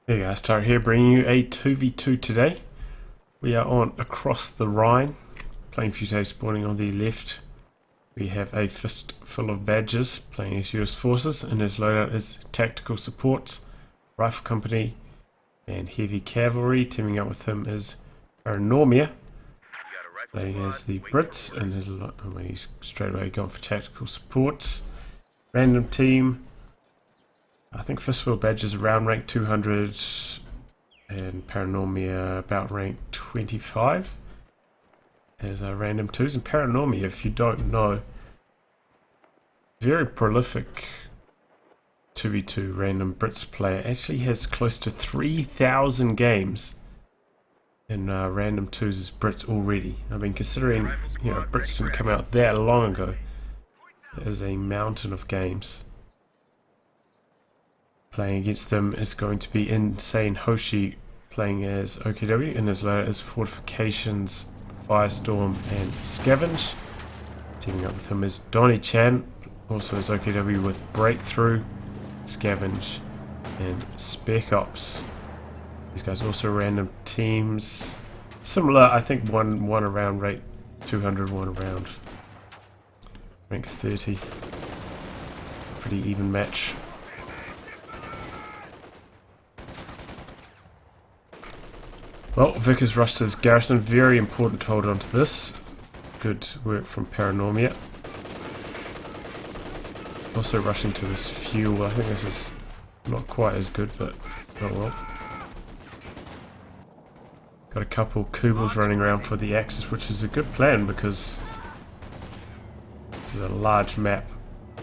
Hey guys, Tara here, bringing you a 2v2 today. We are on across the Rhine, playing Fute spawning on the left. We have a fist full of badges playing as US forces, and his loadout is tactical support, rifle company, and heavy cavalry. Teaming up with him is PaRaNoMiA, playing as the Brits, and he's straight away gone for tactical support. Random team. I think Fistful Badges around rank 200 and PaRaNoMiA about rank 25 as random twos. And PaRaNoMiA, if you don't know, very prolific 2v2 random Brits player, actually has close to 3,000 games in random twos as Brits already. I mean, considering Brits didn't come out that long ago, there's a mountain of games. Playing against them is going to be insaneHoshi, playing as OKW, and his loadout is Fortifications, Firestorm, and Scavenge. Teaming up with him is DonnieChan, also as OKW with Breakthrough, Scavenge, and Spec Ops. These guys also random teams. Similar, I think one around rank 200, one around rank 30. Pretty even match. Well, Vic has rushed his garrison. Very important to hold on to this. Good work from PaRaNoMiA. Also rushing to this fuel. I think this is not quite as good, but oh well. Got a couple Kubels running around for the Axis, which is a good plan because this is a large map.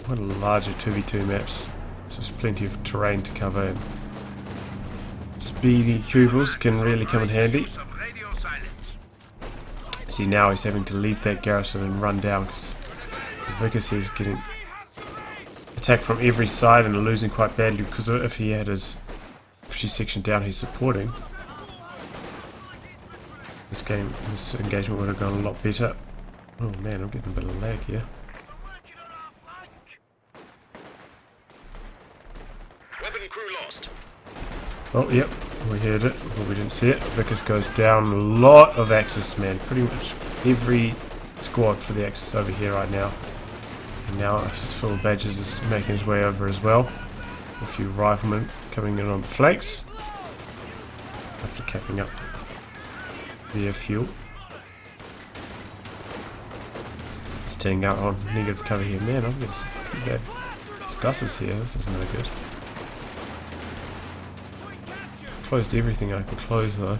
One of the larger 2v2 maps. So there's plenty of terrain to cover. And speedy Kubels can really come in handy. See, now he's having to leave that garrison and run down because Vickers is getting attacked from every side and losing quite badly, because if he had his 50 section down he's supporting, this engagement would have gone a lot better. Oh man, I'm getting a bit of lag here. Weapon crew lost. Oh, yep, we heard it, but we didn't see it. Vickers goes down. A lot of Axis, man. Pretty much every squad for the Axis over here right now. And now Fistful of Badges is making his way over as well. A few riflemen coming in on the flanks after capping up their fuel. Staying out on negative cover here. Man, I'm getting some pretty bad stutters here. This is no good. Closed everything I could close though.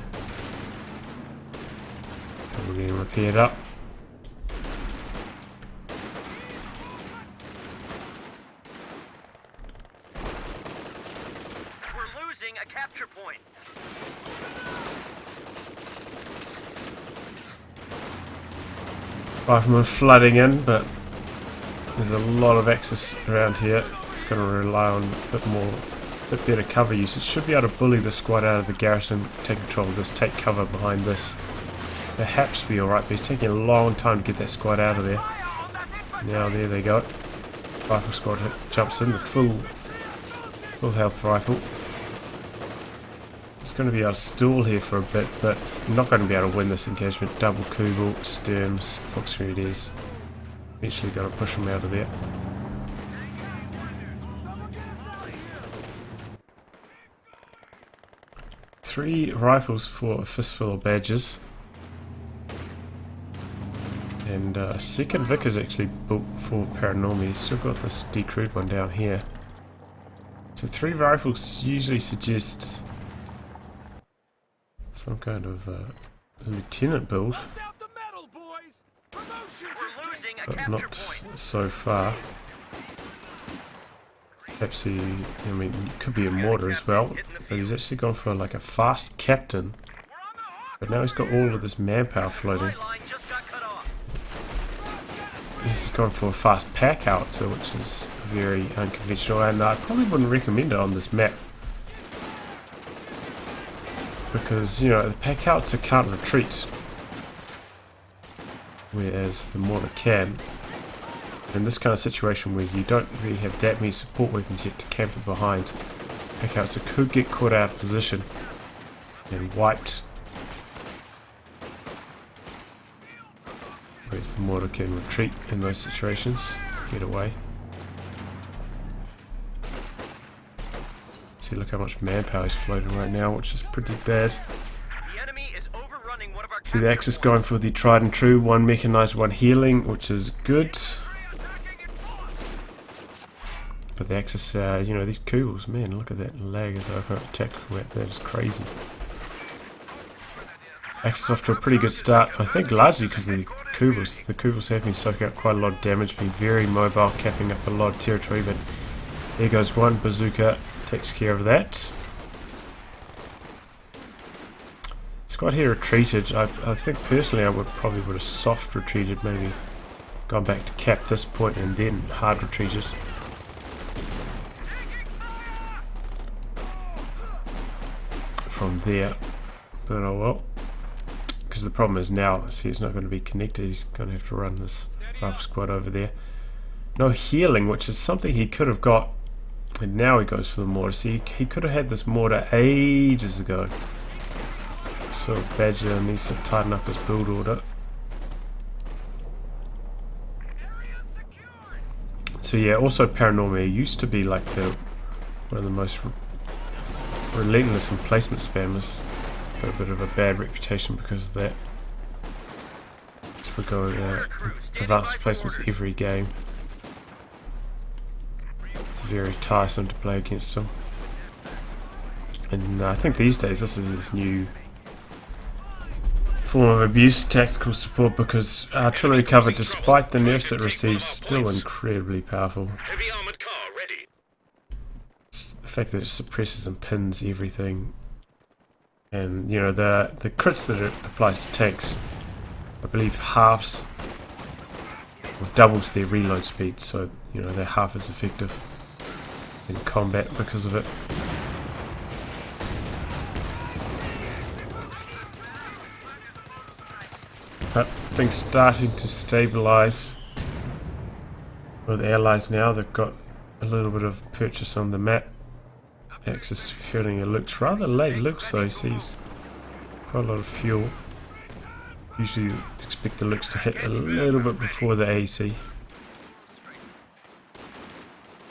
We're getting repaired up. We're losing a capture point. Riflemen flooding in, but there's a lot of Axis around here. It's going to rely on a bit better cover usage. Should be able to bully the squad out of the garrison, take control of this, take cover behind this. Perhaps be alright, but he's taking a long time to get that squad out of there. Now there they go. Rifle squad jumps in, the full health rifle. It's going to be able to stall here for a bit, but not going to be able to win this engagement. Double Kubel, Sturms, Fox Readers. Eventually got to push them out of there. Three rifles for a Fistful of Badges. And a second Vic is actually built for PaRaNoMiA. He's still got this decrewed one down here. So three rifles usually suggest some kind of lieutenant build. But not so far. Perhaps he, I mean, it could be a mortar as well, but he's actually gone for like a fast captain. But now he's got all of this manpower floating. He's gone for a fast pack howitzer, which is very unconventional, and I probably wouldn't recommend it on this map. Because, the pack howitzer can't retreat, whereas the mortar can. In this kind of situation where you don't really have that many support weapons yet to camp it behind, Okay, so could get caught out of position and wiped. Whereas the mortar can retreat in those situations, get away. See, look how much manpower is floating right now, which is pretty bad. The enemy is overrunning one of our See, the Axis going for the tried and true, one mechanized, one healing, which is good. But the Axis, you know, these Kugels, man, look at that lag as I open up the tactical map, that is crazy. Axis off to a pretty good start, I think largely because of the Kugels. The Kugels have been soaking up quite a lot of damage, been very mobile, capping up a lot of territory, but there goes one, bazooka takes care of that. Squad here retreated. I think personally I would have soft retreated, maybe gone back to cap this point and then hard retreated. From there, but oh well. Because the problem is now, see, it's not going to be connected. He's going to have to run this rough squad over there. No healing, which is something he could have got, and now he goes for the mortar. See, he could have had this mortar ages ago. So Badger needs to tighten up his build order. So yeah, also PaRaNoMiA used to be like one of the most relentless in placement spammers. Got a bit of a bad reputation because of that. So we go advanced placements every game. It's very tiresome to play against them. And I think these days this is this new form of abuse, tactical support, because artillery cover, despite the nerfs it receives, still incredibly powerful. heavy armored car ready. The fact that it suppresses and pins everything. And you know, the crits that it applies to tanks, I believe halves or doubles their reload speed, so you know they're half as effective in combat because of it. But things starting to stabilize with the Allies now. They've got a little bit of purchase on the map. Axis fueling it looks rather late. Looks though, sees quite a lot of fuel. Usually you expect the looks to hit a little bit before the AEC.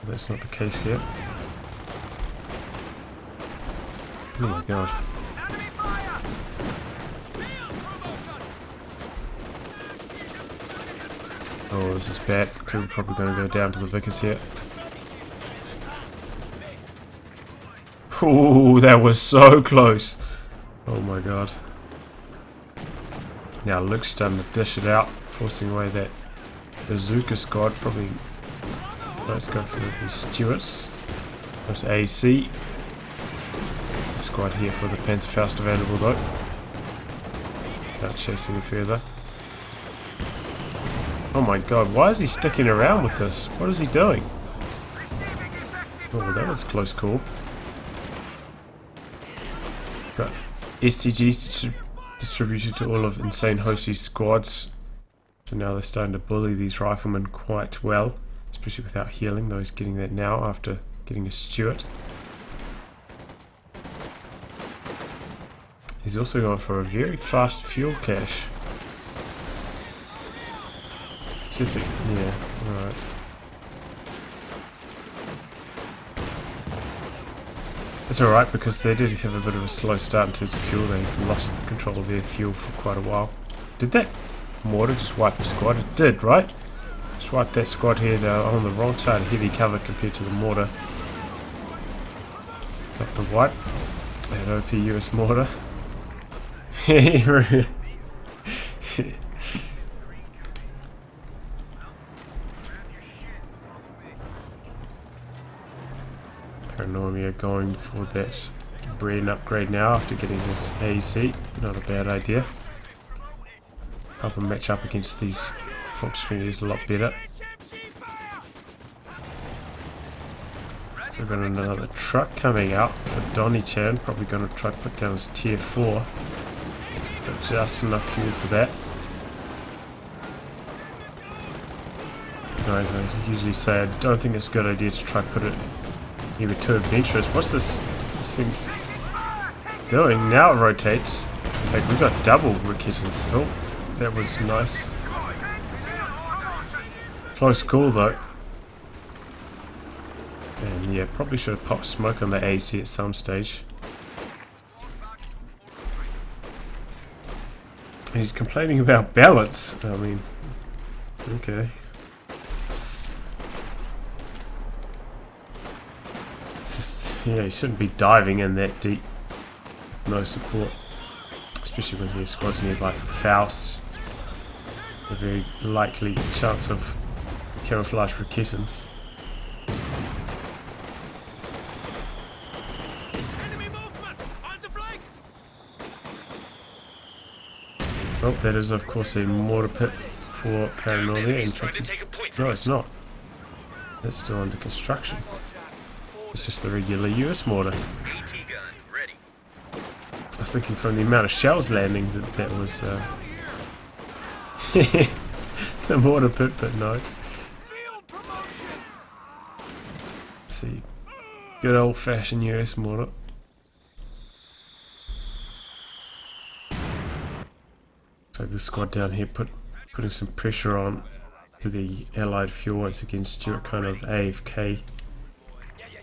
That's not the case here. Oh my god. Oh, this is bad. We're probably going to go down to the Vickers here. Ooh, that was so close. Oh my god. Now Luke's starting to dish it out, forcing away that bazooka squad. Probably. Let's go for the Stuarts. There's AC. The squad here for the Panzerfaust available though. Without chasing further. Oh my god, why is he sticking around with this? What is he doing? Oh, that was a close call. Got STGs distributed to all of insaneHoshi's squads. So now they're starting to bully these riflemen quite well. Especially without healing, though he's getting that now after getting a Stuart. He's also going for a very fast fuel cache. Yeah, alright. It's alright because they did have a bit of a slow start in terms of fuel. They lost control of their fuel for quite a while. Did that mortar just wipe the squad? It did, right? Just wiped that squad here. They're on the wrong side of heavy cover compared to the mortar. Not the wipe. That OP US mortar. PaRaNoMiA going for that brain upgrade now after getting his AEC. Not a bad idea. Help him match up against these Fox Trinitys a lot better. So we've got another truck coming out for DonnieChan. Probably going to try to put down his tier 4. Got just enough fuel for that. Guys, I usually say I don't think it's a good idea to try to put it You were too adventurous. What's this thing doing? Now it rotates. In fact, we got double Riketons. Oh, that was nice. Close call though. And yeah, probably should have popped smoke on the AC at some stage. And he's complaining about balance. I mean, okay. It's just, yeah, you shouldn't be diving in that deep. No support. Especially when there's squads nearby for Faust. A very likely chance of camouflage Riketons. Oh, that is of course a mortar pit for PaRaNoMiA. In fact, no, it's not. It's still under construction. It's just the regular US mortar. I was thinking from the amount of shells landing that was the mortar pit, but no. Let's see, good old-fashioned US mortar. So this squad down here putting some pressure on to the Allied fuel once again. Stuart kind of AFK.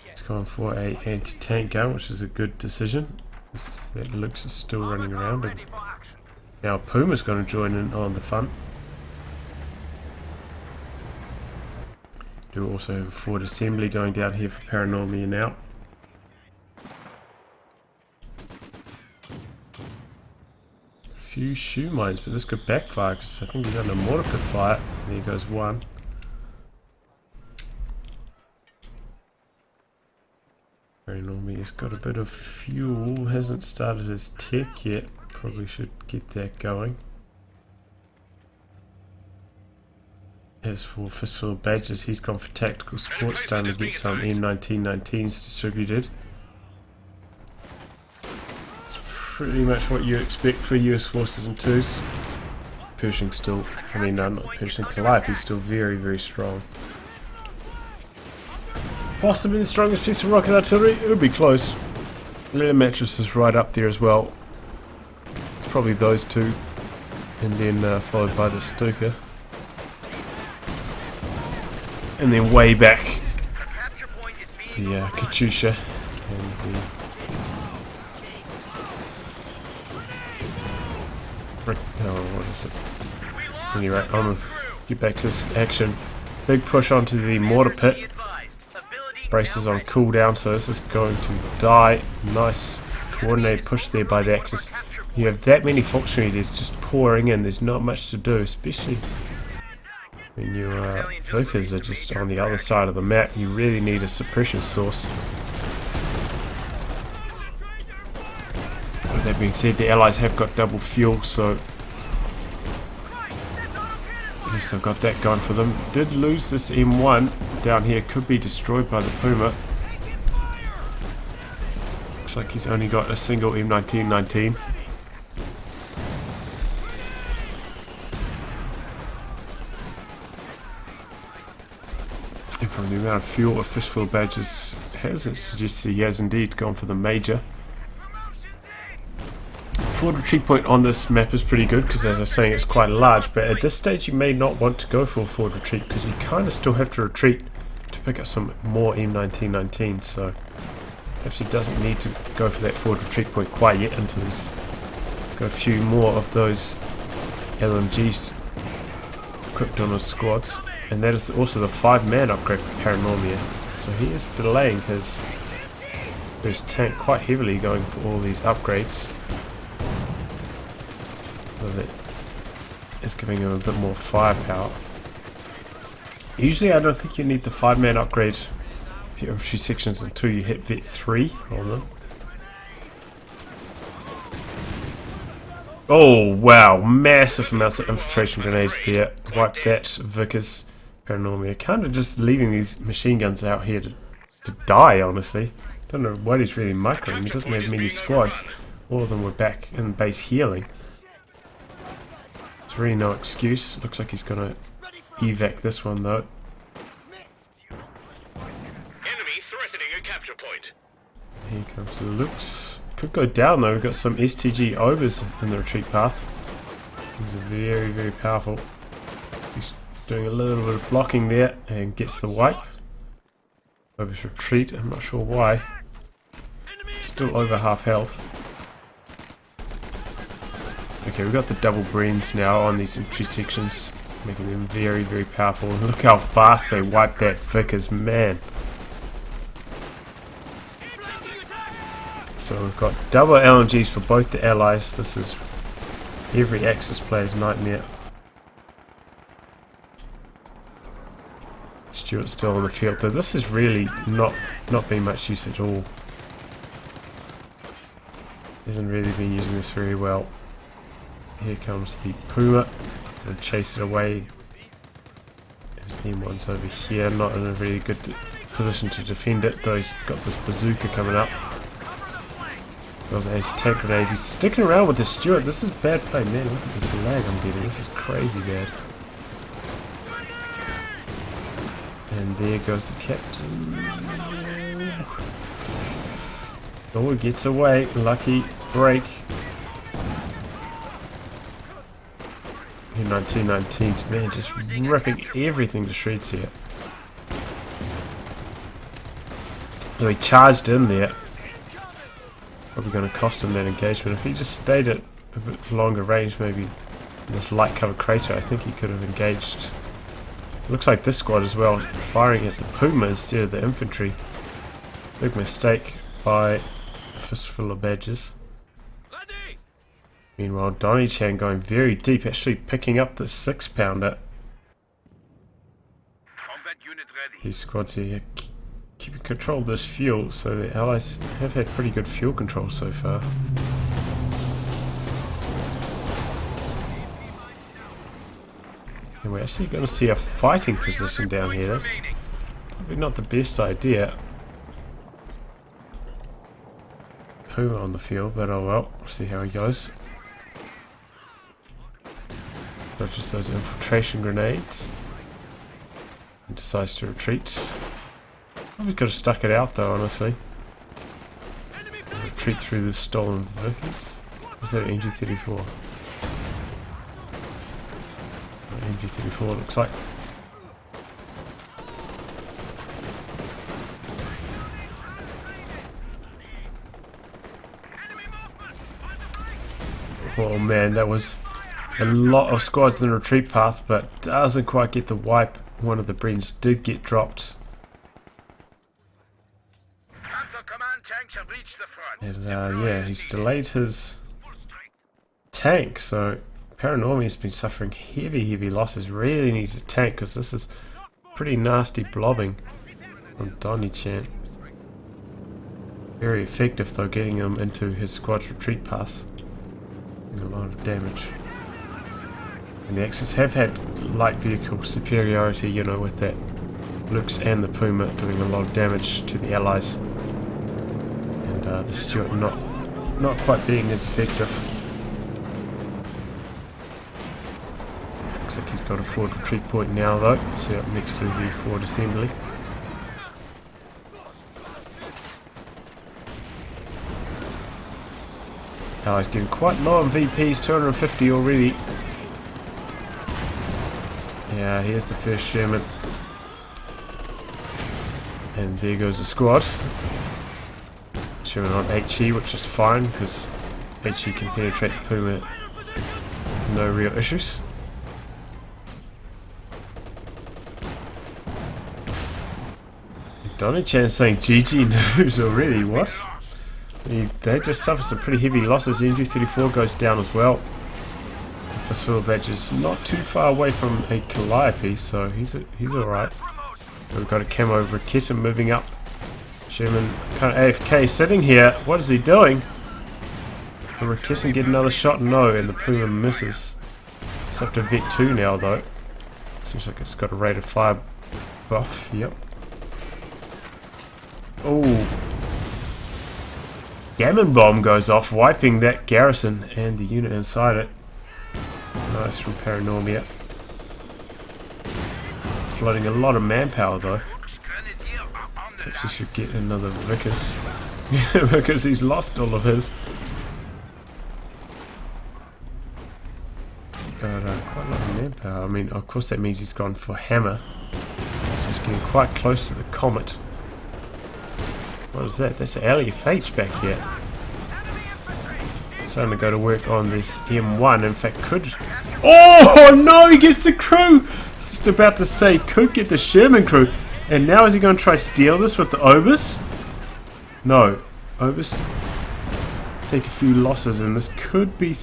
He's going for a anti-tank gun, which is a good decision. That Luke's is still running around, and now Puma's going to join in on the fun. Do also have a forward assembly going down here for PaRaNoMiA now. Few shoe mines, but this could backfire because I think he's under mortar pit fire. There goes one. PaRaNoMiA's got a bit of fuel, hasn't started his tech yet. Probably should get that going. As for Fistful of Badges, he's gone for tactical support, starting to get some M1919s distributed. Pretty much what you expect for US forces in twos. Pershing's still, I mean, no, not Pershing Calliope's still very, very strong. Possibly the strongest piece of rocket artillery. It would be close. Leather Mattress is right up there as well. It's probably those two, and then followed by the Stuka, and then way back the Katyusha and the what is it? Anyway, I'm gonna get back to this action. Big push onto the mortar pit. Braces on cooldown, so this is going to die. Nice coordinated push there by the Axis. You have that many Fox Raiders just pouring in. There's not much to do, especially when your Vickers are just on the other side of the map. You really need a suppression source. With that being said, the Allies have got double fuel, so at least they've got that going for them. Did lose this M1 down here, could be destroyed by the Puma. Looks like he's only got a single M1919. And from the amount of fuel a Fistful of Badges has, it suggests he has indeed gone for the major. Forward retreat point on this map is pretty good because, as I was saying, it's quite large, but at this stage you may not want to go for a forward retreat because you kind of still have to retreat to pick up some more M1919, so perhaps he doesn't need to go for that forward retreat point quite yet until he's got a few more of those LMGs equipped on his squads. And that is also the 5-man upgrade for PaRaNoMiA, so he is delaying his tank quite heavily, going for all these upgrades. That is giving him a bit more firepower. Usually I don't think you need the 5-man upgrade if your infantry sections until you hit Vet 3 on them. Oh wow, massive amounts of infiltration grenades there. Wiped that Vickers. PaRaNoMiA kind of just leaving these machine guns out here to die, honestly. Don't know what he's really microing. He doesn't have many squads. All of them were back in base healing. There's really no excuse. Looks like he's gonna evac this one though. Enemy threatening a capture Here comes the Lux. Could go down though, we've got some STG ogres in the retreat path. These are very, very powerful. He's doing a little bit of blocking there and gets the wipe. Ogres retreat, I'm not sure why. Still over half health. Okay, we've got the double brains now on these infantry sections, making them very, very powerful. Look how fast they wipe that Vickers, man. So we've got double LMGs for both the allies. This is every Axis player's nightmare. Stuart's still on the field, though this is really not been much use at all. Hasn't really been using this very well. Here comes the Puma, gonna chase it away. His M1's over here, not in a really good position to defend it, though he's got this bazooka coming up. There's an anti-tank grenade. He's sticking around with the Stuart. This is bad play, man. Look at this lag I'm getting. This is crazy bad. And there goes the captain. Oh, he gets away. Lucky break. 1919s, man, just ripping everything to shreds here. So he charged in there. Probably going to cost him that engagement. If he just stayed at a bit longer range, maybe in this light cover crater, I think he could have engaged. Looks like this squad as well, firing at the Puma instead of the infantry. Big mistake by a fistful of badges. Meanwhile, DonnieChan going very deep, actually picking up the 6-pounder. These squads here keeping control of this fuel, so the allies have had pretty good fuel control so far. And we're actually going to see a fighting position down here. That's probably not the best idea. Puma on the field, but oh well, we'll see how he goes. Dodges those infiltration grenades and decides to retreat. Probably could have stuck it out though, honestly. Retreat through the stolen Vickers. Was that an MG34? MG34 looks like. Oh man, that was a lot of squads in the retreat path, but doesn't quite get the wipe. One of the Brens did get dropped. And yeah, he's delayed his tank, so PaRaNoMiA has been suffering heavy losses. Really needs a tank, because this is pretty nasty blobbing from DonnieChan. Very effective though, getting him into his squad's retreat paths. A lot of damage. And the Axis have had light vehicle superiority, you know, with that Lux and the Puma doing a lot of damage to the allies. And the Stuart not quite being as effective. Looks like he's got a forward retreat point now though, set up next to the forward assembly. Now he's getting quite low on VPs, 250 already. Yeah, here's the first Sherman. And there goes the squad. Sherman on HE, which is fine, because HE can penetrate the Puma. No real issues. DonnieChan saying GG news already, what? They just suffered some pretty heavy losses. MG34 goes down as well. Fistful of badges not too far away from a Calliope, so he's alright. We've got a camo Raketa moving up. Sherman kind of AFK sitting here. What is he doing? Will Raketa get another shot? No, and the Puma misses. It's up to Vet 2 now though. Seems like it's got a rate of fire buff. Yep. Oh. Gammon bomb goes off, wiping that garrison and the unit inside it. Nice from PaRaNoMiA. Flooding a lot of manpower though. Perhaps he should get another Vickers. because he's lost all of his. Got quite a lot of manpower. I mean, of course that means he's gone for hammer. So he's getting quite close to the comet. What is that? That's LFH back here. Starting to go to work on this M1. In fact, could... Oh no, he gets the crew! I was just about to say, could get the Sherman crew. And now is he going to try steal this with the Obus? No. Obus take a few losses, and this could be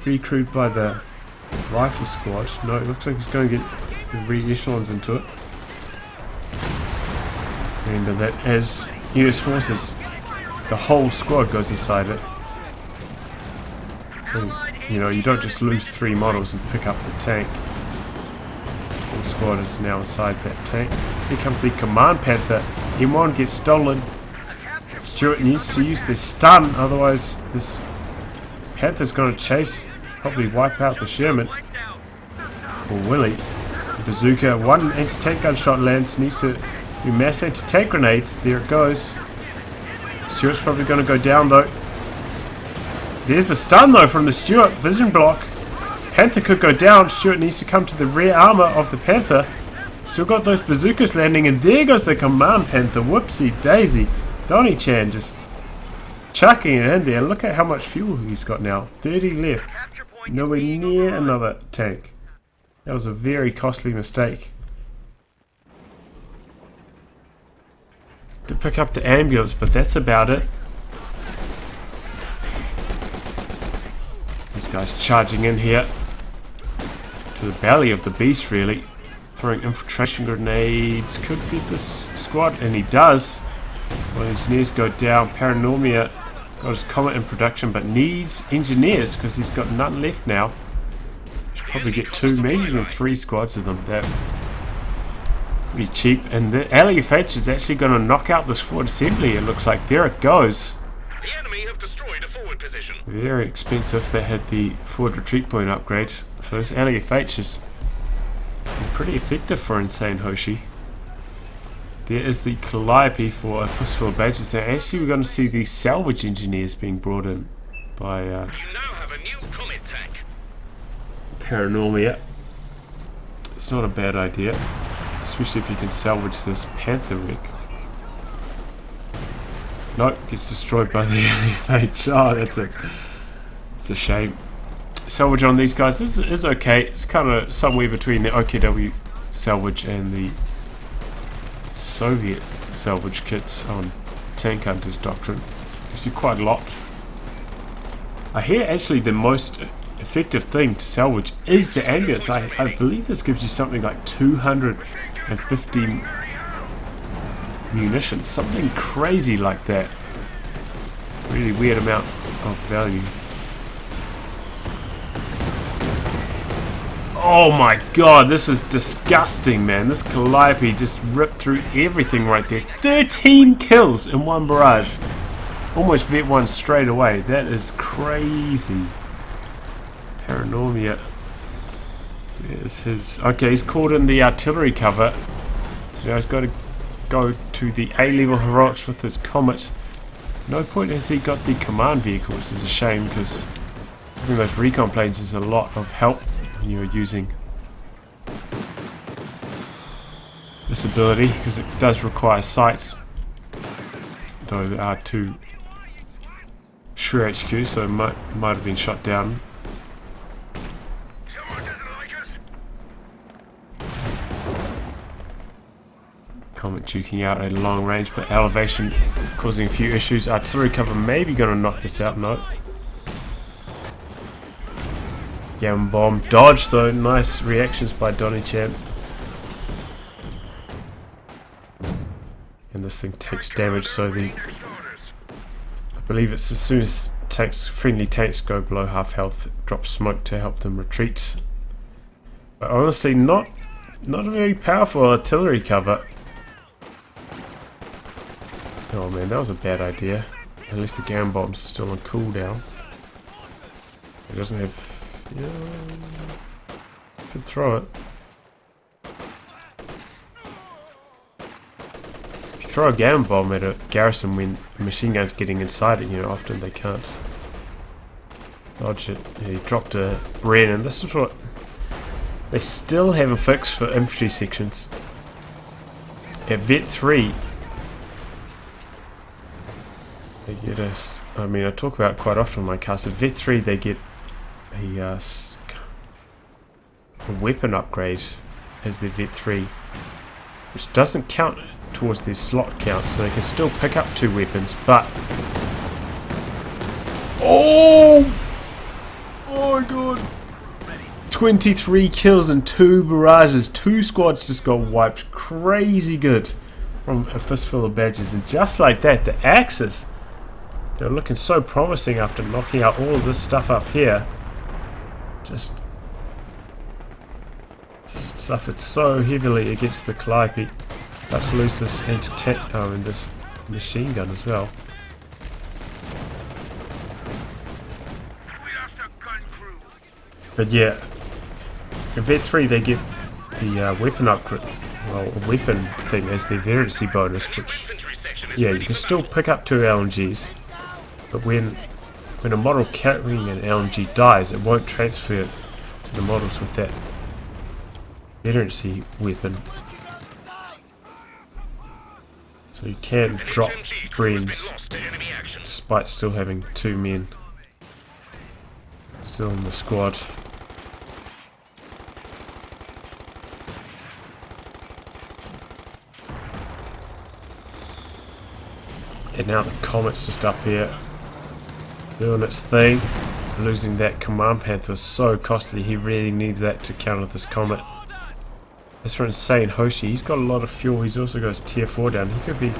recruited by the rifle squad. No, it looks like he's going to get the re-echelons into it. And that as US forces, the whole squad goes inside it. So, you know, you don't just lose 3 models and pick up the tank. The whole squad is now inside that tank. Here comes the Command Panther. M1 gets stolen. Stuart needs to use this stun, otherwise this Panther's going to chase, probably wipe out the Sherman. Or will he? Bazooka, 1 anti-tank gunshot lands, needs to do mass anti-tank grenades. There it goes. Stuart's probably going to go down though. There's the stun though from the Stuart vision block. Panther could go down. Stuart needs to come to the rear armor of the Panther. Still got those bazookas landing, and there goes the Command Panther. Whoopsie daisy. DonnieChan just chucking it in there. Look at how much fuel he's got now. 30 left. Nowhere near another tank. That was a very costly mistake. To pick up the ambulance, but that's about it. This guy's charging in here to the belly of the beast, really. Throwing infiltration grenades. Could get this squad, and he does. Well, engineers go down. PaRaNoMiA got his comet in production, but needs engineers because he's got none left now. Should probably get 2, maybe even 3 squads of them. They're pretty cheap. And the LFH is actually going to knock out this forward assembly, it looks like. There it goes. The enemy have destroyed a forward position. Very expensive. They had the forward retreat point upgrade. So this LFH is pretty effective for insaneHoshi. There is the Calliope for a fistful of badges. Now actually we're going to see these salvage engineers being brought in by You now have a new comet tank. PaRaNoMiA. It's not a bad idea, especially if you can salvage this Panther rig. Nope, gets destroyed by the LFH. Oh, it's a shame. Salvage on these guys. This is okay. It's kind of somewhere between the OKW salvage and the Soviet salvage kits on Tank Hunter's Doctrine. Gives you quite a lot. I hear actually the most effective thing to salvage is the ambulance. I believe this gives you something like 250 munitions. Something crazy like that. Really weird amount of value. Oh my god, this is disgusting, man. This Calliope just ripped through everything right there. 13 kills in one barrage. Almost vet 1 straight away. That is crazy. PaRaNoMiA. There's his... Okay, he's caught in the artillery cover. So now he's got to go to the A-level heroics with his comet. No point has he got the command vehicle, which is a shame because having those recon planes is a lot of help when you're using this ability, because it does require sight. Though there are 2 Shrew HQ, so it might have been shot down. Comet duking out at long range, but elevation causing a few issues. Artillery cover maybe going to knock this out. No. Gamma bomb dodge though. Nice reactions by DonnieChan. And this thing takes damage, so I believe it's as soon as friendly tanks go below half health, it drops smoke to help them retreat. But honestly, not a very powerful artillery cover. Oh man, that was a bad idea. At least the gamma bomb's still on cooldown. It doesn't have... Yeah, could throw it. If you throw a gamma bomb at a garrison when a machine gun's getting inside it, you know, often they can't dodge it. Yeah, he dropped a Rhine, and this is what they still haven't fixed for infantry sections. At Vet 3, they get us. I mean, I talk about it quite often in my cast. At Vet 3, they get a weapon upgrade as their Vet 3, which doesn't count towards their slot count, so they can still pick up 2 weapons, but oh my god, 23 kills and 2 barrages. 2 squads just got wiped. Crazy good from a fistful of badges. And just like that, the Axis, they're looking so promising after knocking out all of this stuff up here. Just suffered so heavily against the Calliope. About to lose this anti-tank, and this machine gun as well. But yeah, in Vet 3 they get the weapon upgrade, well, a weapon thing as their veterancy bonus, which, yeah, you can still pick up 2 LMGs, but when a model carrying an LMG dies, it won't transfer to the models with that veterancy weapon. So you can drop Bren's despite still having 2 men still in the squad. And now the Comet's just up here doing its thing. Losing that Command Panther was so costly, he really needed that to counter this Comet. As for insaneHoshi, he's got a lot of fuel, he's also got his tier 4 down. He could be,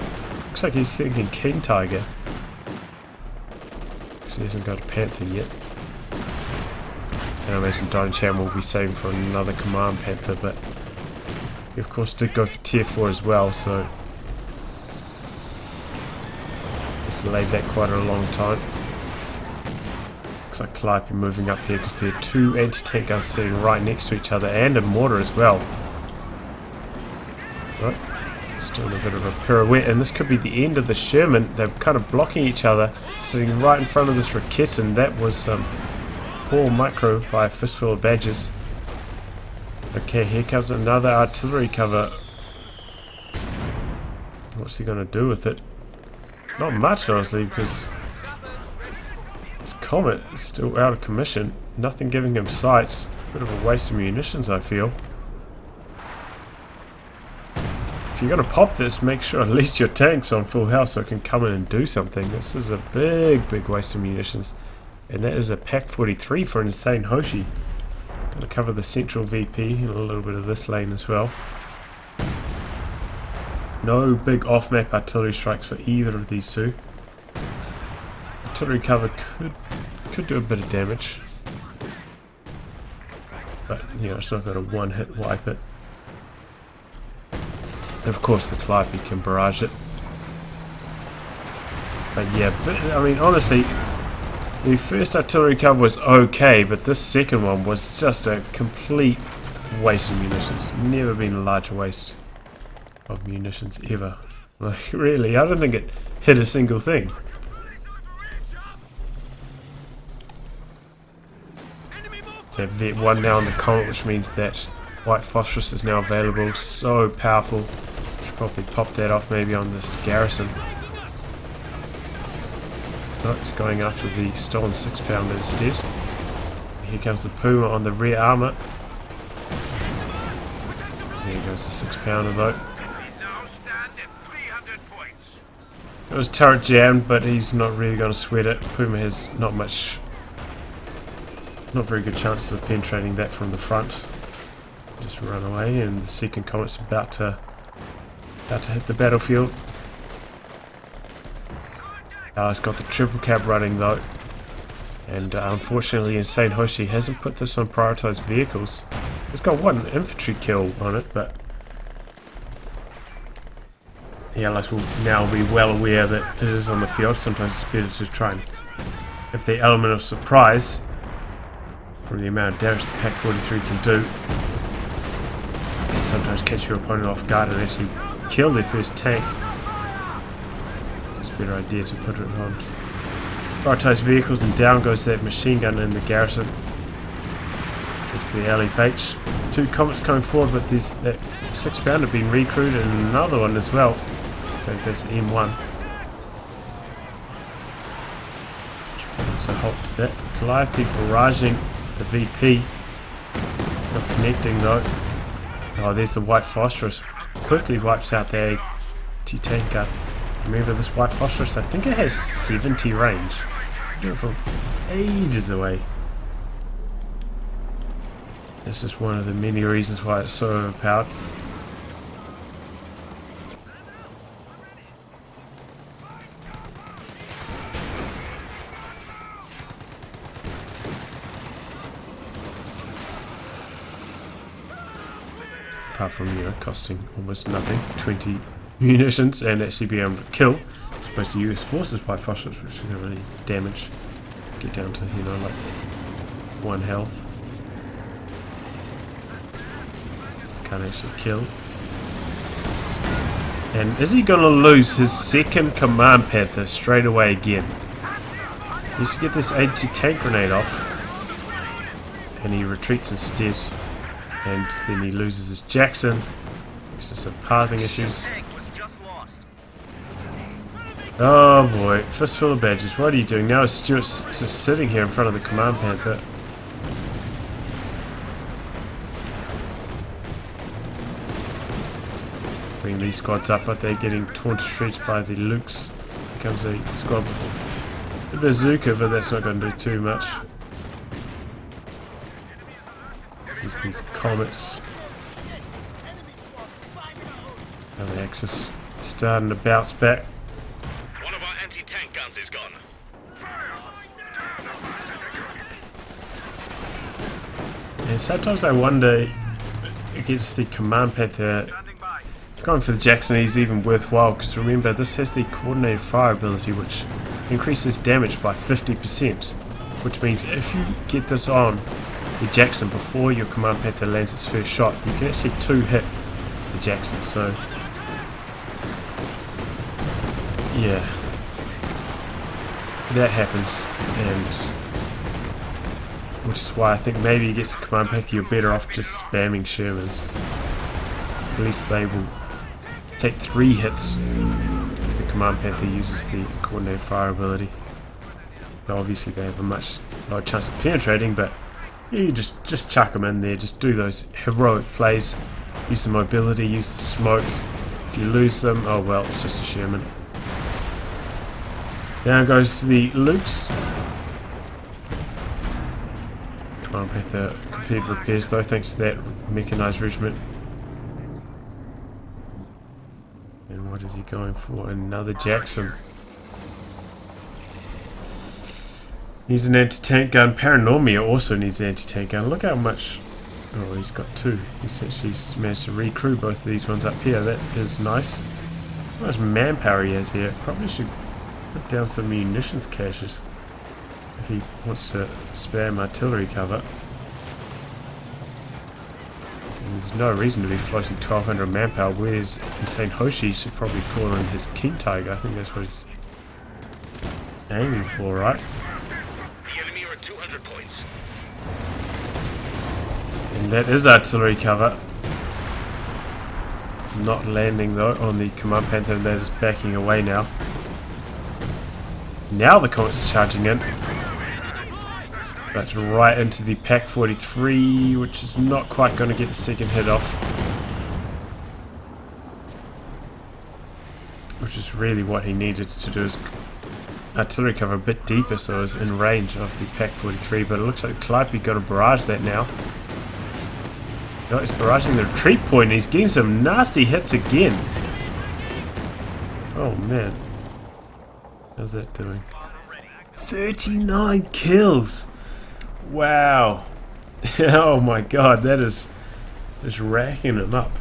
looks like he's thinking King Tiger, because he hasn't got a Panther yet. And I imagine DonnieChan will be saving for another Command Panther, but he of course did go for tier 4 as well, so it's delayed that quite a long time. Looks like Calliope moving up here because there are 2 anti-tank guns sitting right next to each other, and a mortar as well. Right, still a bit of a pirouette, and this could be the end of the Sherman. They're kind of blocking each other, sitting right in front of this Raketen, and that was poor micro by a fistful of badges. Okay, here comes another artillery cover. What's he going to do with it? Not much, honestly, because this Comet is still out of commission. Nothing giving him sights. Bit of a waste of munitions, I feel. If you're going to pop this, make sure at least your tank's on full health so it can come in and do something. This is a big waste of munitions. And that is a Pack 43 for insaneHoshi. Going to cover the central VP and a little bit of this lane as well. No big off-map artillery strikes for either of these 2. Artillery cover could do a bit of damage, but you know, it's not going to one-hit wipe it. And of course, the Calliope can barrage it. But yeah, I mean, honestly, the first artillery cover was okay, but this second one was just a complete waste of munitions. Never been a larger waste of munitions ever. Like, really, I don't think it hit a single thing. So Vet 1 now on the Comet, which means that white phosphorus is now available. So powerful. Should probably pop that off maybe on this garrison. No, it's going after the stolen 6-pounder instead. Here comes the Puma on the rear armour. There goes the 6-pounder though. It was turret jammed, but he's not really going to sweat it. Puma has not very good chances of penetrating that from the front. Just run away, and the second Comet's about to hit the battlefield. It's got the triple cab running though, and unfortunately insaneHoshi hasn't put this on prioritized vehicles. It's got 1 infantry kill on it, but the Allies will now be well aware that it is on the field. Sometimes it's better to try and have the element of surprise from the amount of damage the Pack 43 can do. And sometimes catch your opponent off guard and actually kill their first tank. much better idea to put it on prioritized vehicles, and down goes that machine gun in the garrison. It's the LFH. 2 comets coming forward, but there's that 6-pounder being recruited and another one as well. In fact, that's the M1. So halt to that. Calliope barraging the VP. Not connecting though. Oh, there's the white phosphorus. Quickly wipes out the AT-tank gun. Remember this white phosphorus? I think it has 70 range. Do it from ages away. That's just one of the many reasons why it's so overpowered. Apart from, you know, costing almost nothing, 20 munitions, and actually be able to kill, as opposed to US forces by phosphorus, which can really damage. Get down to, you know, like 1 health. Can't actually kill. And is he going to lose his second command panther straight away again? He needs to get this anti-tank grenade off, and he retreats instead. And then he loses his Jackson. Thanks to some pathing issues. Oh boy, fistful of badges. What are you doing now? Stuart's just sitting here in front of the command panther. Bring these squads up, but they're getting torn to shreds by the Lukes. Becomes a squad with a bazooka, but that's not going to do too much. Use these comets. Now the Axis starting to bounce back. One of our anti-tank guns is gone. And sometimes I wonder against the command panther, if going for the Jackson is even worthwhile, because remember this has the coordinated fire ability which increases damage by 50%, which means if you get this on the Jackson before your command panther lands its first shot, you can actually 2-hit the Jackson. So yeah, that happens, and which is why I think maybe against the command panther you're better off just spamming Shermans. At least they will take 3 hits if the command panther uses the coordinated fire ability. Now obviously they have a much lower chance of penetrating, but you just chuck them in there, just do those heroic plays, use the mobility, use the smoke. If you lose them, oh well, it's just a Sherman. Down goes the Lukes. Command Panther completed repairs though, thanks to that mechanised regiment. And what is he going for? Another Jackson. Needs an anti-tank gun. PaRaNoMiA also needs an anti-tank gun. Look how much... Oh, he's got 2. He's actually managed to recruit both of these ones up here. That is nice. How much manpower he has here. Probably should put down some munitions caches if he wants to spam artillery cover. And there's no reason to be floating 1200 manpower. Whereas insaneHoshi should probably call in his King Tiger. I think that's what he's aiming for, right? The enemy are at 200 points. And that is artillery cover. Not landing though on the command panther, and that is backing away now. Now the comets are charging in. That's right into the Pack 43, which is not quite going to get the second hit off. Which is really what he needed to do, is artillery cover a bit deeper so it's in range of the Pack 43, but it looks like Calliope going to barrage that now. No, he's barraging the retreat point and he's getting some nasty hits again. Oh man. How's that doing? 39 kills! Wow. Oh my god, that is just racking him up.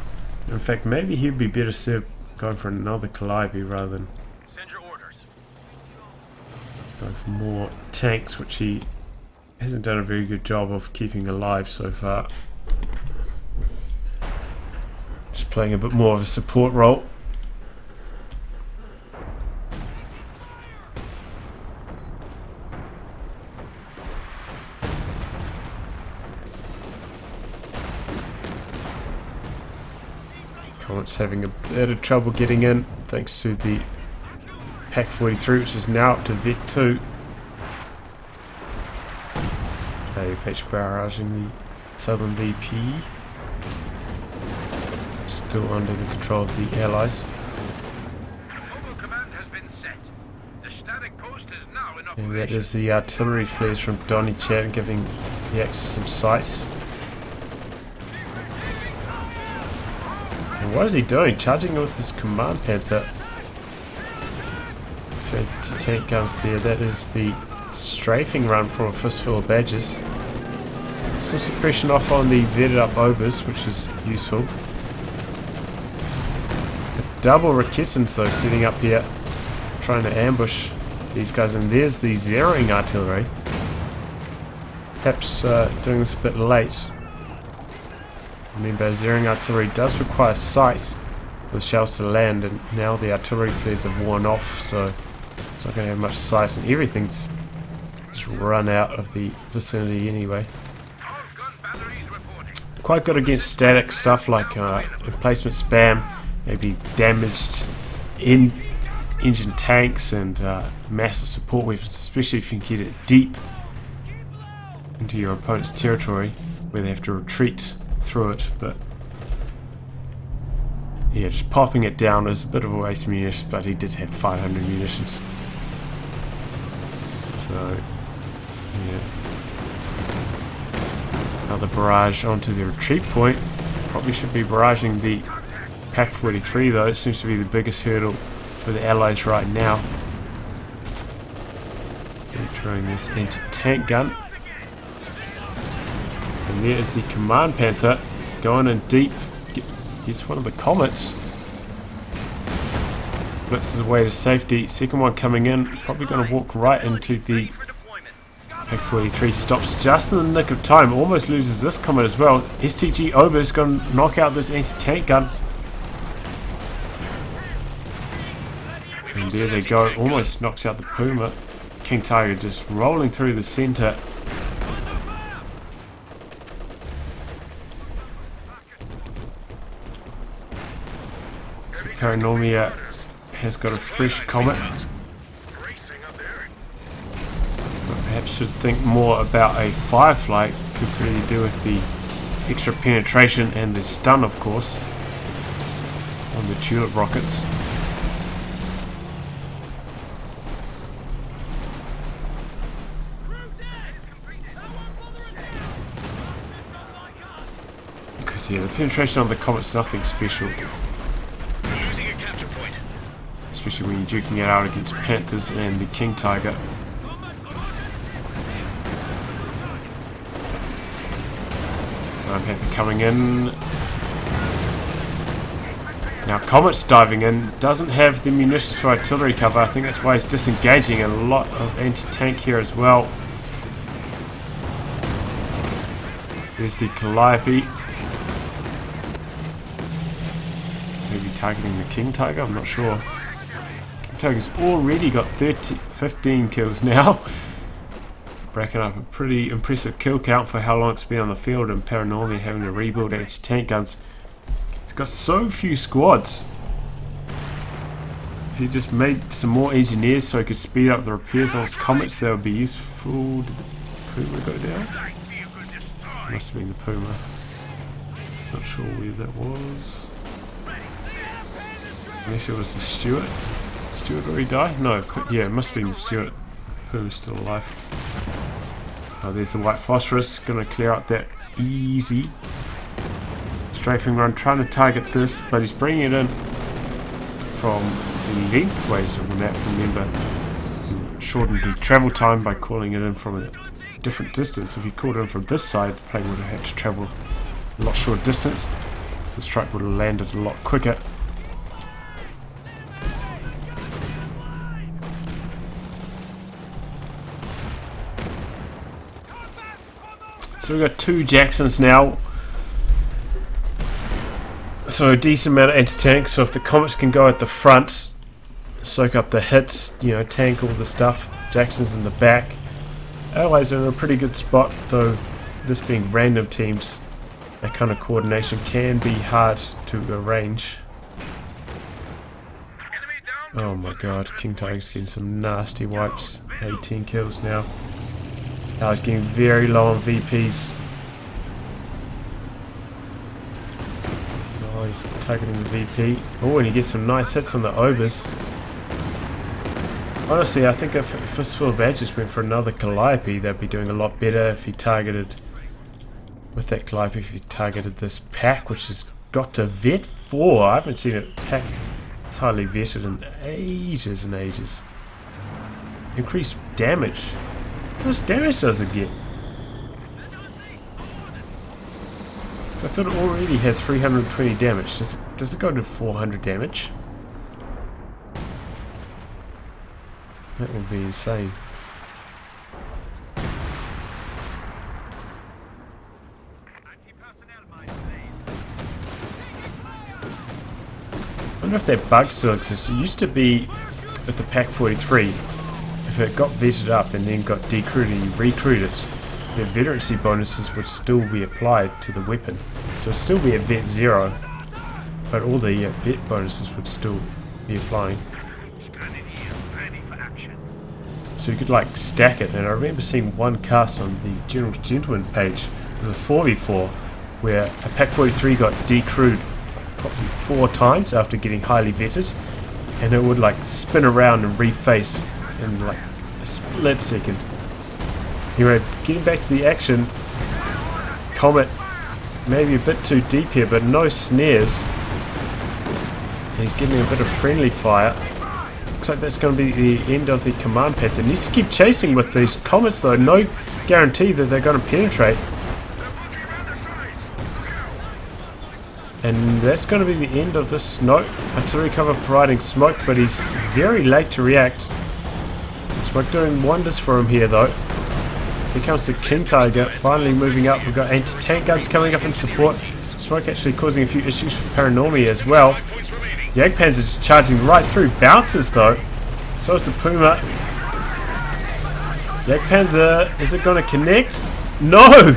In fact, maybe he'd be better served going for another Calliope rather than Send your orders. going for more tanks, which he hasn't done a very good job of keeping alive so far. Just playing a bit more of a support role. Comet's having a bit of trouble getting in thanks to the Pack 43, which is now up to Vet 2. AFH barraging the Southern VP. Still under the control of the Allies. And that is the artillery flares from DonnieChan giving the Axis some sight. And what is he doing? Charging with his command panther. Anti-tank guns there. That is the strafing run from a fistful of badges. Some suppression off on the vetted up obers, which is useful. The double Raketins though setting up here, trying to ambush these guys, and there's the zeroing artillery. Perhaps doing this a bit late. Remember, zeroing artillery does require sight for the shells to land, and now the artillery flares have worn off, so it's not going to have much sight, and everything's just run out of the vicinity anyway. Quite good against static stuff like emplacement spam, maybe damaged engine tanks and massive support weapons, especially if you can get it deep into your opponent's territory where they have to retreat through it. But yeah, just popping it down is a bit of a waste of munitions, but he did have 500 munitions. So yeah, another barrage onto the retreat point. Probably should be barraging the Pack 43 though. It seems to be the biggest hurdle for the Allies right now. Throwing this anti-tank gun. And there is the command panther going in deep. Gets one of the comets. Blitzes his way to safety. Second one coming in. Probably going to walk right into the Pack 43. Stops just in the nick of time. Almost loses this comet as well. STG Ober is going to knock out this anti-tank gun. And there they go. Almost knocks out the Puma. King Tiger just rolling through the center. So PaRaNoMiA has got a fresh comet. But perhaps should think more about a Firefly. Could really do with the extra penetration and the stun, of course, on the Tulip rockets. Because yeah, the penetration on the comet's nothing special. Especially when you're duking it out against Panthers and the King Tiger. Panther coming in. Now Comet's diving in. Doesn't have the munitions for artillery cover. I think that's why he's disengaging. A lot of anti-tank here as well. There's the Calliope. Maybe targeting the King Tiger, I'm not sure. King Tiger's already got 15 kills now. Racking up a pretty impressive kill count for how long it's been on the field, and PaRaNoMiA having to rebuild anti-tank guns. He's got so few squads. If he just made some more engineers so he could speed up the repairs on his comets, that would be useful. Did the Puma go down? Must have been the Puma. Not sure where that was. Unless it was the Stewart. Stewart already died? No, yeah, it must have been the Stewart. Puma's still alive. Oh, there's the white phosphorus. Gonna clear out that easy. Strafing run, trying to target this, but he's bringing it in from the lengthways of the map. Remember, he shortened the travel time by calling it in from a different distance. If he called it in from this side, the plane would have had to travel a lot shorter distance. So the strike would have landed a lot quicker. So we've got 2 Jacksons now. So a decent amount of anti-tank. So if the Comets can go at the front, soak up the hits, you know, tank all the stuff, Jackson's in the back. Allies are in a pretty good spot, though this being random teams, that kind of coordination can be hard to arrange. Oh my god, King Tiger's getting some nasty wipes. 18 kills now. Now he's getting very low on VPs. Oh, he's targeting the VP. Oh, and he gets some nice hits on the Obers. Honestly, I think if Fistful of Badges went for another Calliope, they'd be doing a lot better if he targeted... With that Calliope, if he targeted this pack, which has got to vet 4. I haven't seen it pack... It's hardly vetted in ages and ages. Increased damage. How much damage does it get? So I thought it already had 320 damage. Does it go to 400 damage? That would be insane. I wonder if that bug still exists. It used to be with the Pack 43. If it got vetted up and then got decrewed and you recrewed it, the veterancy bonuses would still be applied to the weapon. So it'd still be at vet 0, but all the vet bonuses would still be applying. So you could like stack it, and I remember seeing one cast on the General Gentleman page. It was a 4v4 where a Pack 43 got decrewed probably 4 times after getting highly vetted, and it would like spin around and reface in like a split second. Anyway, getting back to the action, Comet maybe a bit too deep here, but no snares. And he's getting a bit of friendly fire. Looks like that's going to be the end of the command path. It needs to keep chasing with these Comets though, no guarantee that they're going to penetrate. And that's going to be the end of this smoke. Artillery cover providing smoke, but he's very late to react. Smoke doing wonders for him here though. Here comes the King Tiger, finally moving up. We've got anti-tank guns coming up in support. Smoke actually causing a few issues for PaRaNoMiA as well. The Jagdpanzer just charging right through. Bounces though. So is the Puma. Jagdpanzer, is it going to connect? No!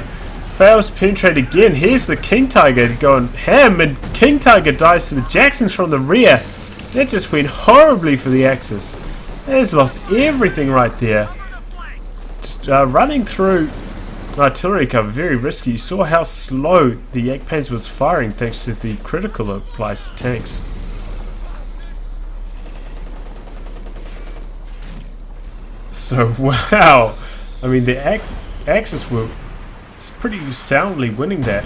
Fails to penetrate again. Here's the King Tiger going ham, and King Tiger dies to the Jacksons from the rear. That just went horribly for the Axis. They just lost everything right there. Just running through artillery cover, very risky. You saw how slow the Jagdpanzer was firing thanks to the critical it applies to tanks. So, wow. I mean, the Axis were pretty soundly winning that.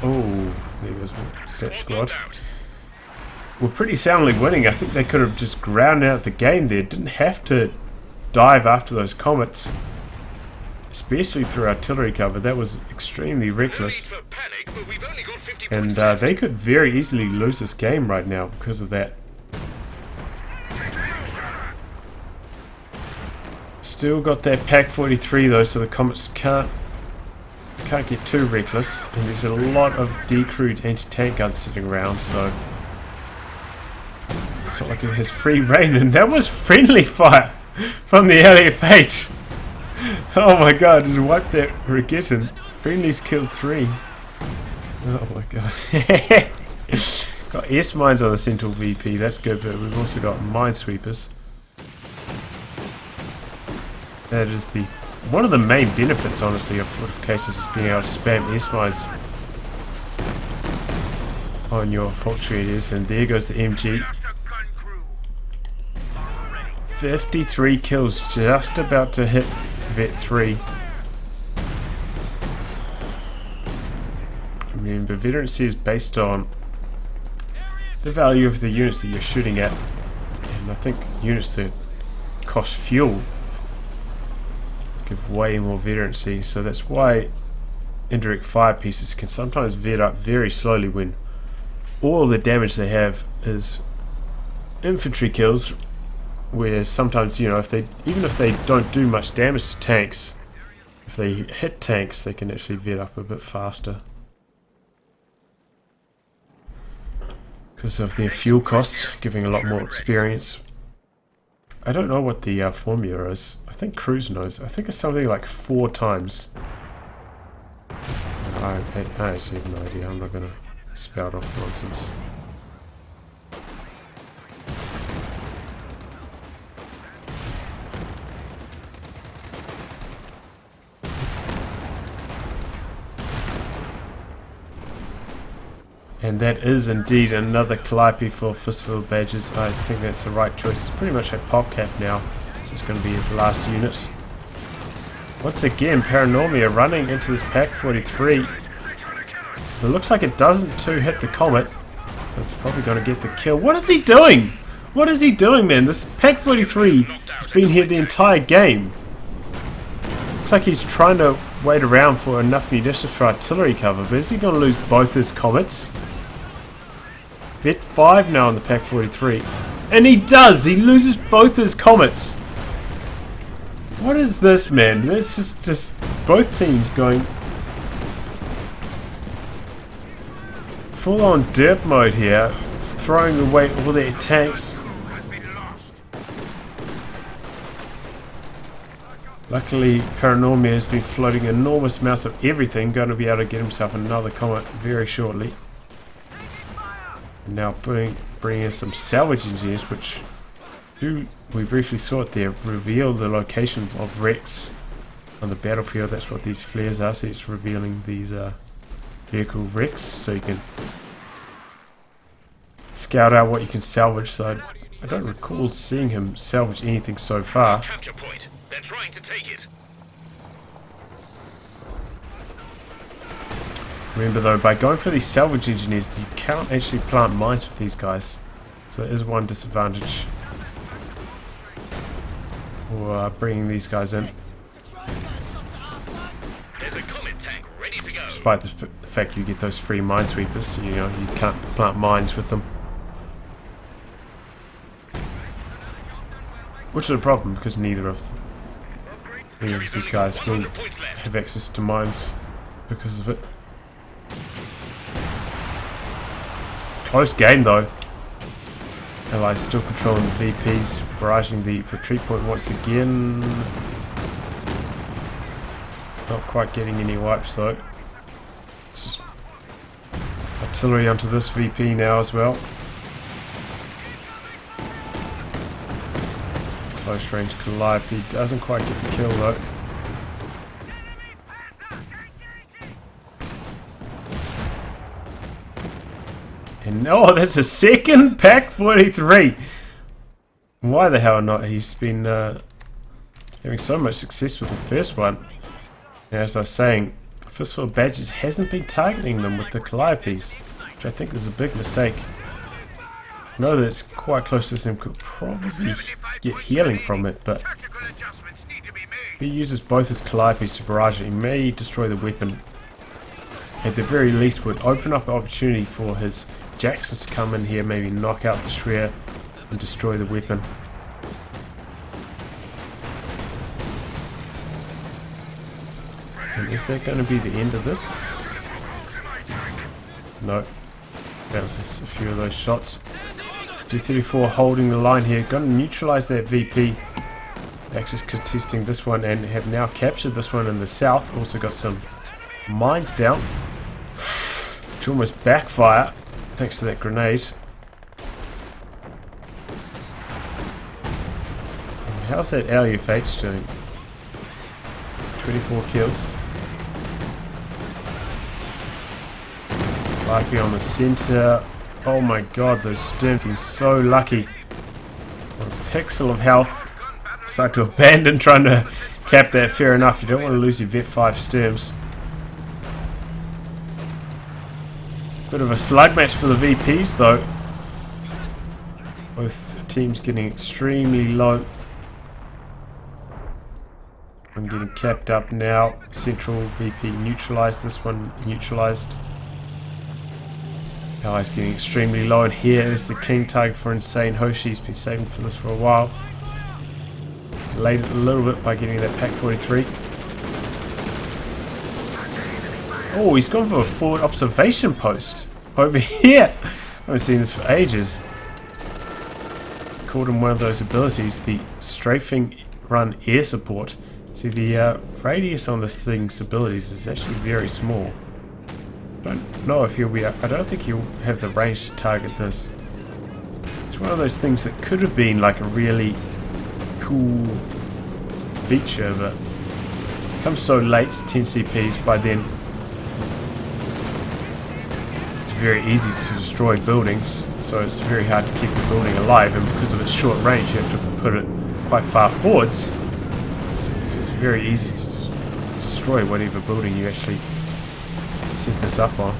Oh, there goes that squad. We're pretty soundly winning. I think they could have just ground out the game there. Didn't have to dive after those Comets. Especially through artillery cover. That was extremely reckless. And they could very easily lose this game right now because of that. Still got that Pack 43 though, so the Comets can't get too reckless. And there's a lot of decrewed anti-tank guns sitting around, so it's not like it has free reign. And that was friendly fire from the LFH. Oh my god, just wiped that Regetan. Friendlies killed 3. Oh my god. Got S-mines on the Central VP, that's good, but we've also got minesweepers. That is one of the main benefits, honestly, of fortifications is being able to spam S-mines on your infantry areas. And there goes the MG. 53 kills, just about to hit Vet 3. Remember, veterancy is based on the value of the units that you're shooting at. And I think units that cost fuel give way more veterancy, so that's why indirect fire pieces can sometimes vet up very slowly when all the damage they have is infantry kills, where sometimes, you know, even if they don't do much damage to tanks, if they hit tanks they can actually vet up a bit faster because of their fuel costs giving a lot more experience. I don't know what the formula is. I think Cruz knows. I think it's something like 4 times. I I actually have no idea. I'm not going to spout off nonsense. And that is indeed another Calliope for Fistful of Badges. I think that's the right choice. It's pretty much at pop cap now. So it's going to be his last unit. Once again, PaRaNoMiA running into this Pack 43. It looks like it doesn't hit the Comet. It's probably going to get the kill. What is he doing? What is he doing, man? This Pack 43 has been here the entire game. Looks like he's trying to wait around for enough munitions for artillery cover. But is he going to lose both his Comets? Vet 5 now on the Pack 43. And he does! He loses both his Comets. What is this, man? This is just both teams going full on derp mode here, throwing away all their tanks. Luckily, PaRaNoMiA has been floating enormous amounts of everything, going to be able to get himself another Comet very shortly. Now bring in some salvage engineers, which we briefly saw it there, reveal the location of wrecks on the battlefield. That's what these flares are, so it's revealing these vehicle wrecks, so you can scout out what you can salvage. So I don't recall seeing him salvage anything so far. Capture point. They're trying to take it. Remember though, by going for these salvage engineers, you can't actually plant mines with these guys. So there is one disadvantage for bringing these guys in. There's a Comet tank ready to go. Despite the fact you get those free minesweepers, you know, you can't plant mines with them. Which is a problem, because neither of these guys will have access to mines because of it. Close game though. Allies still controlling the VPs, barraging the retreat point once again. Not quite getting any wipes though. It's just artillery onto this VP now as well. Close range Calliope doesn't quite get the kill though. And oh, that's a second Pack 43. Why the hell not? He's been having so much success with the first one. And as I was saying, Fistful of Badges hasn't been targeting them with the Calliopes, which I think is a big mistake. I know that it's quite close to them, could probably get healing from it, but if he uses both his Calliopes to barrage it, he may destroy the weapon. At the very least would open up an opportunity for his Jacksons to come in here, maybe knock out the Schwer and destroy the weapon. And is that going to be the end of this? No. Bounces a few of those shots. G34 holding the line here, going to neutralize that VP. Axis contesting this one and have now captured this one in the south. Also got some mines down, which almost backfire thanks to that grenade. And how's that LUFH doing? 24 kills. Likely on the center. Oh my god, those Sturms are so lucky. A pixel of health. Start to abandon trying to cap that, fair enough. You don't want to lose your Vet 5 Sturms. Bit of a slug match for the VPs though. Both teams getting extremely low. I'm getting capped up now. Central VP neutralized, this one neutralized. Allies getting extremely low, and here is the king target for insaneHoshi. He's been saving for this for a while. Delayed it a little bit by getting that Pack 43. Oh, he's gone for a forward observation post over here. I haven't seen this for ages. Called him one of those abilities, the strafing run air support. See, the radius on this thing's abilities is actually very small. don't know if he'll be... I don't think he'll have the range to target this. It's one of those things that could have been like a really cool feature, but it comes so late, 10 CPs, by then it's very easy to destroy buildings, so it's very hard to keep the building alive, and because of its short range you have to put it quite far forwards, so it's very easy to destroy whatever building you actually set this up on.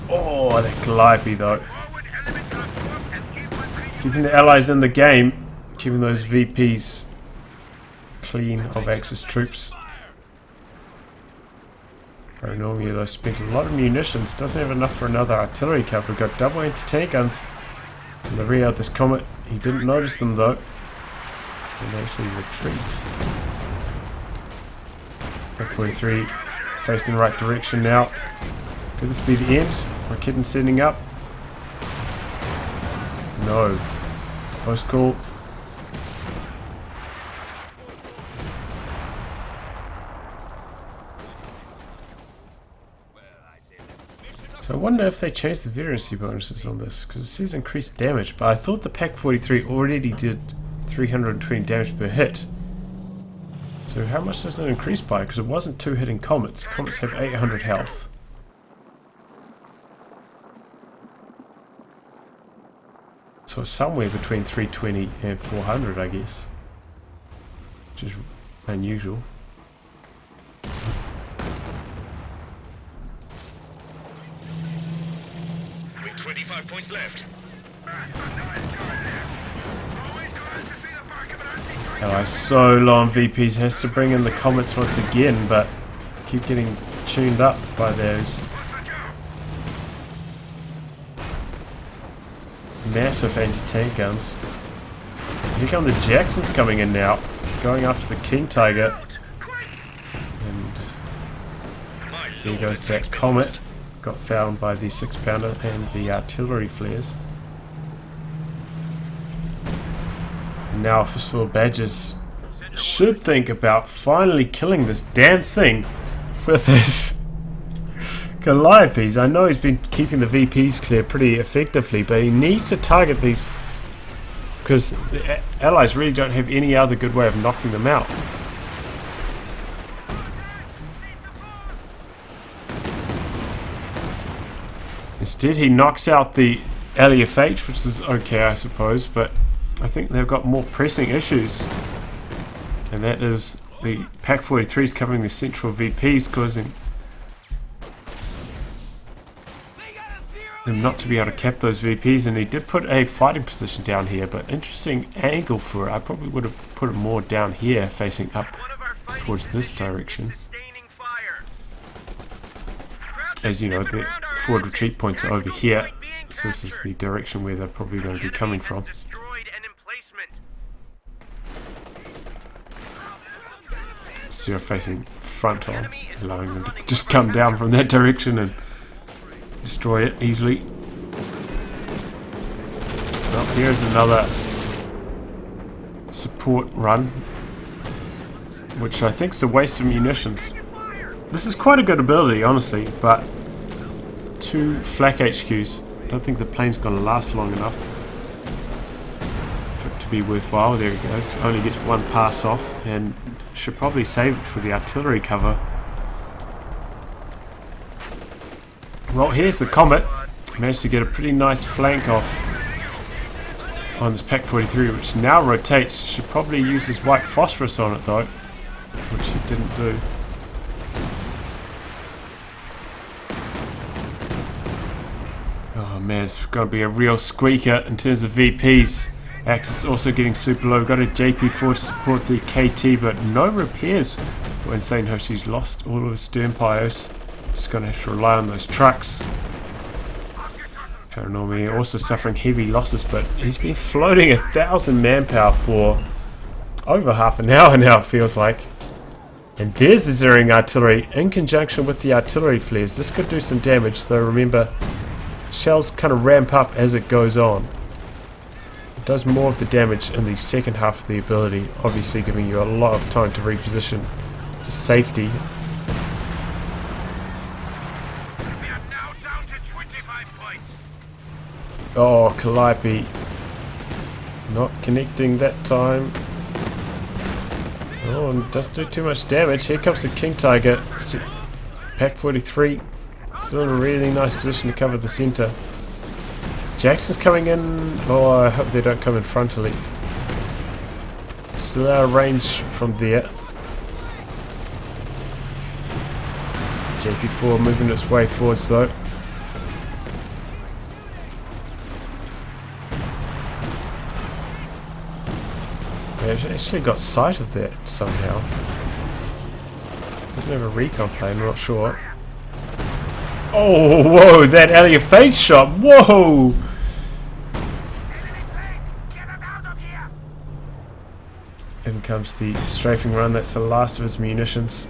Oh, that Calliope though. Keeping the allies in the game, keeping those VPs clean of Axis troops. PaRaNoMiA though spent a lot of munitions, doesn't have enough for another artillery cover. We've got double anti-tank guns in the rear of this Comet. He didn't notice them though, and actually retreats. F-43 facing the right direction now. Could this be the end? Raketten setting up. No. Post call. So I wonder if they changed the veterancy bonuses on this, because it says increased damage, but I thought the PaK-43 already did 320 damage per hit. So how much does it increase by? Because it wasn't 2 hitting Comets. Comets have 800 health. So somewhere between 320 and 400, I guess. Which is unusual. With 25 points left. Allies so low on VPs, has to bring in the Comets once again, but keep getting tuned up by those massive anti-tank guns. Here come the Jacksons coming in now, going after the King Tiger. And there goes that Comet. Got found by the 6-pounder and the artillery flares. And now Fistful of Badgers should think about finally killing this damn thing with his Calliopes. I know he's been keeping the VPs clear pretty effectively, but he needs to target these, because the allies really don't have any other good way of knocking them out. Instead he knocks out the LEFH, which is okay I suppose, but I think they've got more pressing issues, and that is the PaK-43s covering the central VPs, causing them not to be able to cap those VPs. And he did put a fighting position down here, but interesting angle for it. I probably would have put it more down here, facing up towards this direction. As you know, the forward retreat points are over here, so this is the direction where they're probably going to be coming from. So you're facing front on, allowing them to just come down from that direction and destroy it easily. Well, here's another support run, which I think is a waste of munitions. This is quite a good ability, honestly, but 2 flak HQs. I don't think the plane's going to last long enough for it to be worthwhile. There he goes. Only gets 1 pass off, and should probably save it for the artillery cover. Well, here's the Comet. Managed to get a pretty nice flank off on this PaK-43, which now rotates. Should probably use his white phosphorus on it though, which he didn't do. Oh man, it's going to be a real squeaker in terms of VPs. Axis also getting super low. Got a JP4 to support the KT, but no repairs. Well, insaneHoshi's lost all of his stern pyros. Just going to have to rely on those trucks. PaRaNoMiA also suffering heavy losses, but he's been floating 1,000 manpower for over half an hour now, it feels like. And there's the zeroing artillery in conjunction with the artillery flares. This could do some damage, though remember, shells kind of ramp up as it goes on. It does more of the damage in the second half of the ability, obviously giving you a lot of time to reposition to safety. Oh, Calliope. Not connecting that time. Oh, and doesn't do too much damage. Here comes the King Tiger. Pack 43. Still in a really nice position to cover the center. Jackson's coming in. Oh, I hope they don't come in frontally. Still out of range from there. JP4 moving its way forwards though. They've actually got sight of that somehow. Doesn't have a recon plane, I'm not sure. Oh, whoa, that alley of fate shot, whoa! In comes the strafing run, that's the last of his munitions.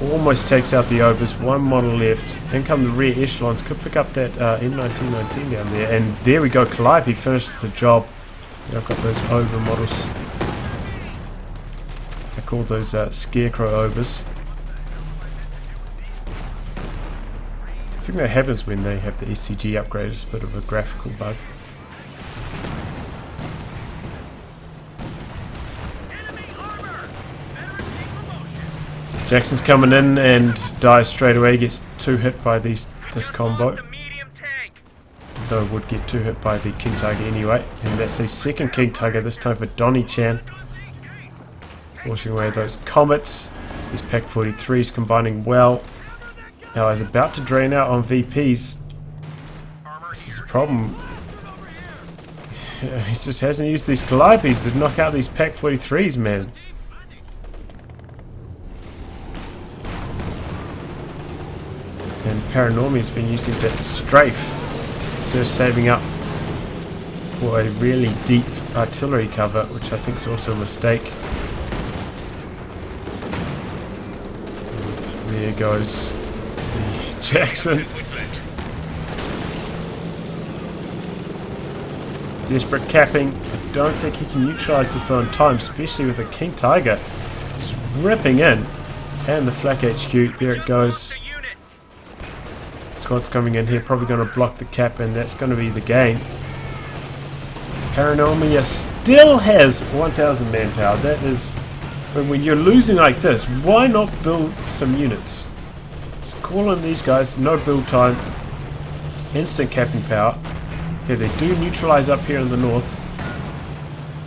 Almost takes out the Obers, one model left. In come the rear echelons, could pick up that M1919 down there. And there we go, Calliope finishes the job. I've got those Ober models. I call those Scarecrow Obers. I think that happens when they have the STG upgrade, it's a bit of a graphical bug. Jackson's coming in and dies straight away, gets 2 hit by this combo. Though would get 2 hit by the King Tiger anyway. And that's a second King Tiger, this time for DonnieChan. Washing away those comets. These Pack 43s combining well. Now he's about to drain out on VPs. This is a problem. He just hasn't used these Calliopes to knock out these Pack 43s, man. And PaRaNoMiA's been using that strafe. So saving up for a really deep artillery cover, which I think is also a mistake. And there goes Jackson. Desperate capping. I don't think he can neutralise this on time, especially with the King Tiger. Just ripping in. And the Flak HQ, there it goes. Squad's coming in here, probably going to block the cap, and that's going to be the game. PaRaNoMiA still has 1,000 manpower. That is, when you're losing like this, why not build some units? Just call on these guys, no build time, instant capping power. Okay, they do neutralize up here in the north.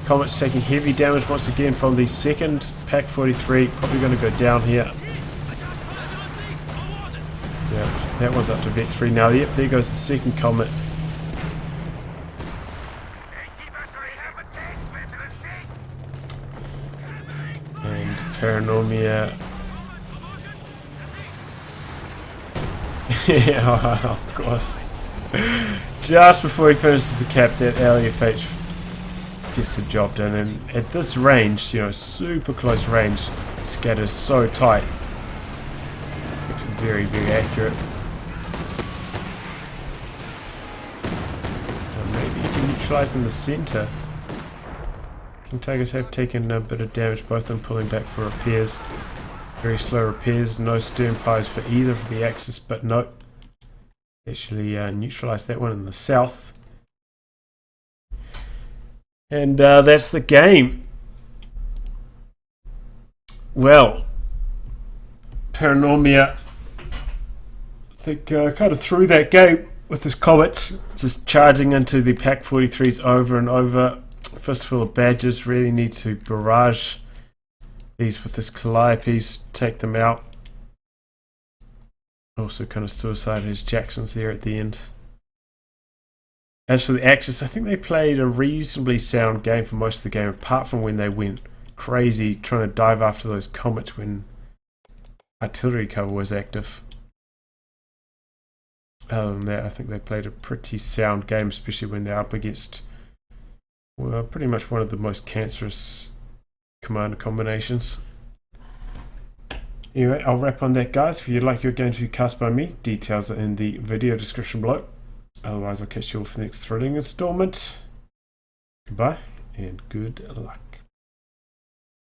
Comet's taking heavy damage once again from the second Pack 43, probably going to go down here. Yeah, that one's up to Vet 3 now. Yep, there goes the second Comet. And PaRaNoMiA. Yeah, of course. Just before he finishes the cap, that LFH gets the job done. And at this range, you know, super close range, scatters so tight. Makes it very, very accurate. So maybe you can neutralize in the center. King Tigers have taken a bit of damage, both of them pulling back for repairs. Very slow repairs, no stern pies for either of the axis, but no. Actually neutralized that one in the south. And that's the game. Well, PaRaNoMiA, I think kind of threw that game with his comets, just charging into the Pack 43s over and over. Fistful of badges, really need to barrage these with his Calliopes, take them out. Also kind of suicide his Jacksons there at the end. As for the Axis, I think they played a reasonably sound game for most of the game, apart from when they went crazy trying to dive after those comets when artillery cover was active. Other than that, I think they played a pretty sound game, especially when they're up against, well, pretty much one of the most cancerous commander combinations. Anyway, I'll wrap on that, guys. If you'd like your game to be cast by me, details are in the video description below. Otherwise, I'll catch you all for the next thrilling installment. Goodbye, and good luck.